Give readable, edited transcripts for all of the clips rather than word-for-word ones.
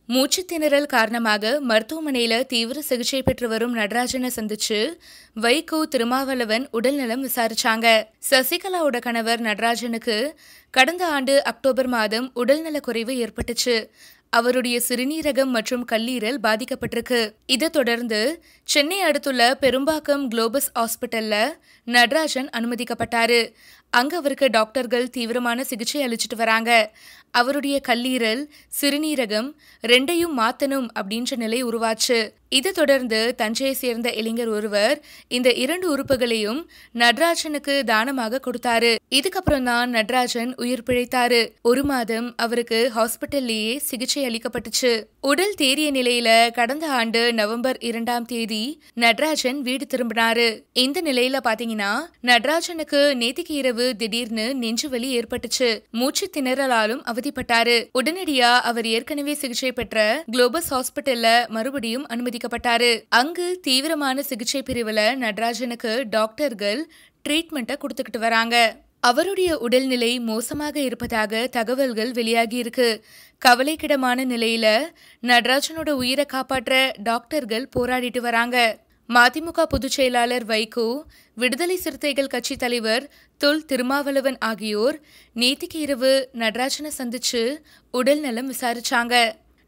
மூச்சுத் திணறல் காரணமாக மருத்துவமனையில தீவிர சிகிச்சை பெற்று வரும் நடராஜனை சந்திச்சு வைகோ திருமாவளவன் உடல்நலம் விசாரிச்சாங்க. சசிகலாவோட கணவர் நடராஜனுக்கு கடந்த ஆண்டு அக்டோபர் மாதம் உடல்நலக் குறைவு ஏற்பட்டுச்சு. அவருடைய சிறுநீரகம் மற்றும் கல்லீரல் பாதிக்கப்பட்டிருக்கு. இதை தொடர்ந்து சென்னை அடுத்துள்ள பெரும்பாக்கம் குளோபஸ் ஹாஸ்பிட்டல்ல நடராஜன் அனுமதிக்கப்பட்டாரு. அங்க அவருக்கு டாக்டர்கள் தீவிரமான சிகிச்சை அளிச்சிட்டு வராங்க. அவருடைய கல்லீரல் சிறுநீரகம் ரெண்டையும் மாத்தணும் அப்படின்ற நிலை உருவாச்சு. இதை தொடர்ந்து தஞ்சையை சேர்ந்த இளைஞர் ஒருவர் இந்த 2 உறுப்புகளையும் நடராஜனுக்கு தானமாக கொடுத்தாரு. இதுக்கப்புறம் தான் நடராஜன் உயிர் பிழைத்தாரு. 1 மாதம் அவருக்கு ஹாஸ்பிட்டல்லேயே சிகிச்சை அளிக்கப்பட்டுச்சு. உடல் தேறிய நிலையில கடந்த ஆண்டு நவம்பர் 2ஆம் தேதி நடராஜன் வீடு திரும்பினாரு. இந்த நிலையில பாத்தீங்கன்னா நடராஜனுக்கு நேத்திக்கு இரவு திடீர்னு நெஞ்சுவலி ஏற்பட்டுச்சு. மூச்சு திணறலாலும் அவதிப்பட்டாரு. உடனடியா அவர் ஏற்கனவே சிகிச்சை பெற்ற குளோபஸ் ஹாஸ்பிட்டல்ல மறுபடியும் அனுமதிக்கப்பட்டாரு. அங்கு தீவிரமான சிகிச்சை பிரிவுல நடராஜனுக்கு டாக்டர்கள் ட்ரீட்மெண்ட்டை கொடுத்துக்கிட்டு வராங்க. அவருடைய உடல்நிலை மோசமாக இருப்பதாக தகவல்கள் வெளியாகி இருக்கு. கவலைக்கிடமான நிலையில நடராஜனோட உயிரை காப்பாற்ற டாக்டர்கள் போராடிட்டு வராங்க. மதிமுக பொதுச் செயலாளர் வைகோ, விடுதலை சிறுத்தைகள் கட்சி தலைவர் தொல் திருமாவளவன் ஆகியோர் நேத்திக்கு இரவு நடராஜனை சந்திச்சு உடல் நலம் விசாரிச்சாங்க.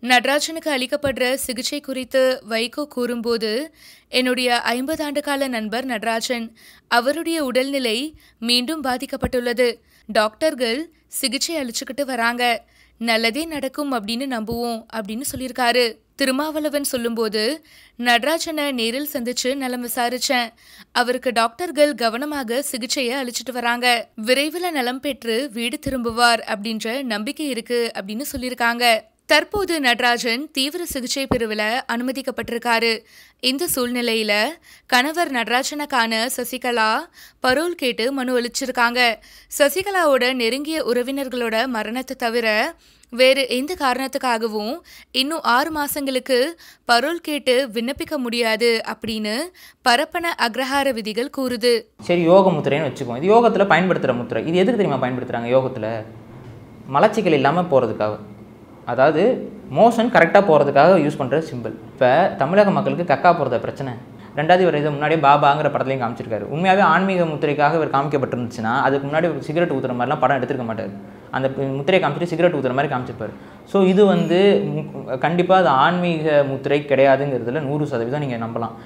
நடராஜனுக்கு அளிக்கப்படுற சிகிச்சை குறித்து வைகோ கூறும்போது, என்னுடைய 50 ஆண்டு கால நண்பர் நடராஜன், அவருடைய உடல்நிலை மீண்டும் பாதிக்கப்பட்டுள்ளது. டாக்டர்கள் சிகிச்சை அளிச்சுக்கிட்டு வராங்க. நல்லதே நடக்கும் அப்படின்னு நம்புவோம் அப்படின்னு சொல்லியிருக்காரு. திருமாவளவன் சொல்லும்போது, நடராஜனை நேரில் சந்திச்சு நலம் விசாரிச்சேன். அவருக்கு டாக்டர்கள் கவனமாக சிகிச்சையை அளிச்சிட்டு வராங்க. விரைவில் நலம் பெற்று வீடு திரும்புவார் அப்படின்ற நம்பிக்கை இருக்கு அப்படின்னு சொல்லியிருக்காங்க. தற்போது நடராஜன் தீவிர சிகிச்சை பிரிவுல அனுமதிக்கப்பட்டிருக்காரு. இந்த சூழ்நிலையில கணவர் நடராஜனை காண சசிகலா பரோல் கேட்டு மனு அளிச்சிருக்காங்க. சசிகலாவோட நெருங்கிய உறவினர்களோட மரணத்தை தவிர வேறு எந்த காரணத்துக்காகவும் இன்னும் 6 மாசங்களுக்கு பரோல் கேட்டு விண்ணப்பிக்க முடியாது அப்படின்னு பரப்பன அக்ரஹார விதிகள் கூறுது. சரி, யோக முத்திரைன்னு வச்சுக்கோம். இது யோகத்தில் பயன்படுத்துகிற முத்திரை. இது எதுக்கு தெரியுமா பயன்படுத்துகிறாங்க? யோகத்தில் மலச்சிக்கல் இல்லாமல் போகிறதுக்காக, அதாவது மோஷன் கரெக்டாக போகிறதுக்காக யூஸ் பண்ணுற சிம்பிள். இப்போ தமிழக மக்களுக்கு கக்கா போகிறத பிரச்சனை. 2வது இவர் இதை முன்னாடியே பாபாங்கிற படத்துலையும் காமிச்சிருக்காரு. உண்மையாகவே ஆன்மீக முத்திரைக்காக இவர் காமிக்கப்பட்டிருந்துச்சுன்னா அதுக்கு முன்னாடி சிகரெட் ஊற்றுற மாதிரிலாம் படம் எடுத்துருக்க மாட்டார். அந்த முத்திரையை காமிச்சிட்டு சிகரெட் ஊற்றுற மாதிரி காமிச்சிருப்பார். ஸோ இது கண்டிப்பாக அது ஆன்மீக முத்திரை கிடையாதுங்கிறதுல 100% நீங்கள் நம்பலாம்.